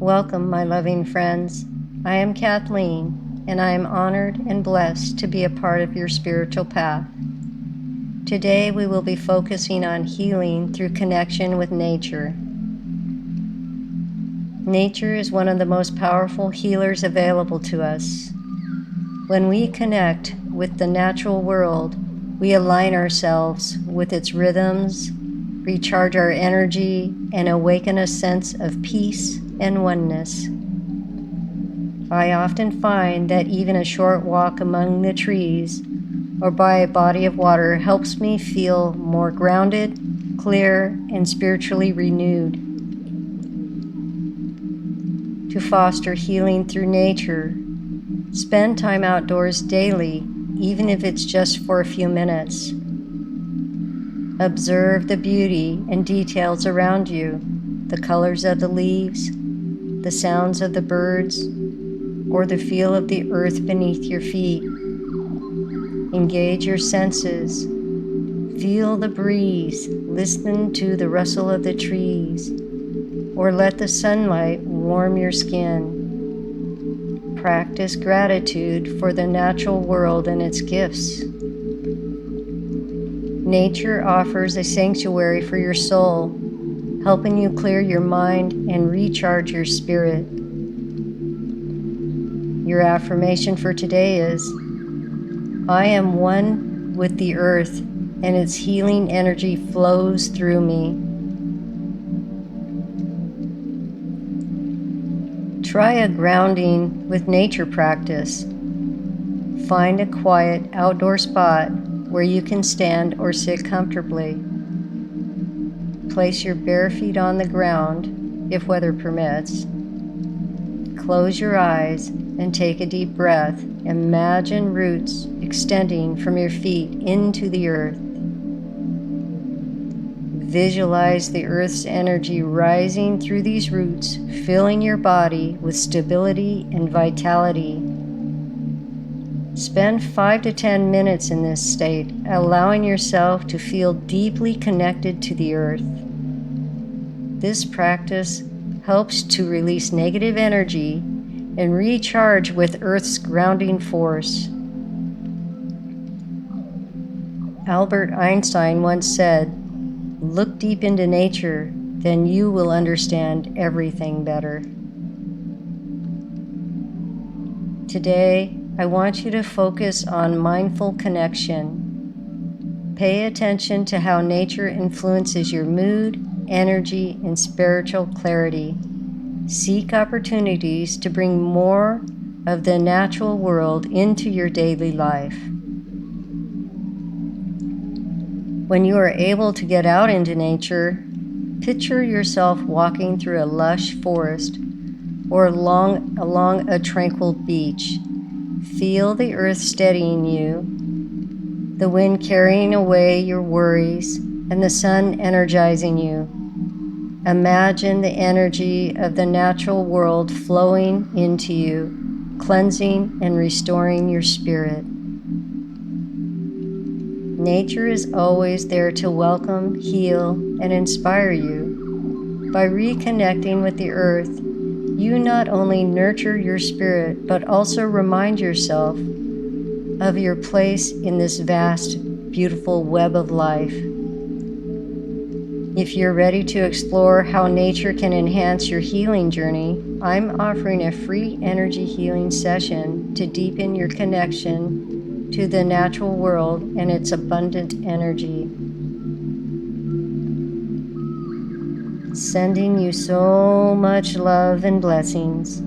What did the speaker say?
Welcome, my loving friends. I am Kathleen, and I am honored and blessed to be a part of your spiritual path. Today, we will be focusing on healing through connection with nature. Nature is one of the most powerful healers available to us. When we connect with the natural world, we align ourselves with its rhythms, recharge our energy, and awaken a sense of peace and oneness. I often find that even a short walk among the trees or by a body of water helps me feel more grounded, clear, and spiritually renewed. To foster healing through nature, spend time outdoors daily, even if it's just for a few minutes. Observe the beauty and details around you, the colors of the leaves, the sounds of the birds, or the feel of the earth beneath your feet. Engage your senses. Feel the breeze, listen to the rustle of the trees, or let the sunlight warm your skin. Practice gratitude for the natural world and its gifts. Nature offers a sanctuary for your soul, helping you clear your mind and recharge your spirit. Your affirmation for today is, I am one with the earth, and its healing energy flows through me. Try a grounding with nature practice. Find a quiet outdoor spot where you can stand or sit comfortably. Place your bare feet on the ground, if weather permits. Close your eyes and take a deep breath. Imagine roots extending from your feet into the earth. Visualize the earth's energy rising through these roots, filling your body with stability and vitality. Spend 5 to 10 minutes in this state, allowing yourself to feel deeply connected to the earth. This practice helps to release negative energy and recharge with Earth's grounding force. Albert Einstein once said, "Look deep into nature, then you will understand everything better." Today, I want you to focus on mindful connection. Pay attention to how nature influences your mood, energy, and spiritual clarity. Seek opportunities to bring more of the natural world into your daily life. When you are able to get out into nature, picture yourself walking through a lush forest or along a tranquil beach. Feel the earth steadying you, the wind carrying away your worries, and the sun energizing you. Imagine the energy of the natural world flowing into you, cleansing and restoring your spirit. Nature is always there to welcome, heal, and inspire you. By reconnecting with the earth, you not only nurture your spirit, but also remind yourself of your place in this vast, beautiful web of life. If you're ready to explore how nature can enhance your healing journey, I'm offering a free energy healing session to deepen your connection to the natural world and its abundant energy. Sending you so much love and blessings.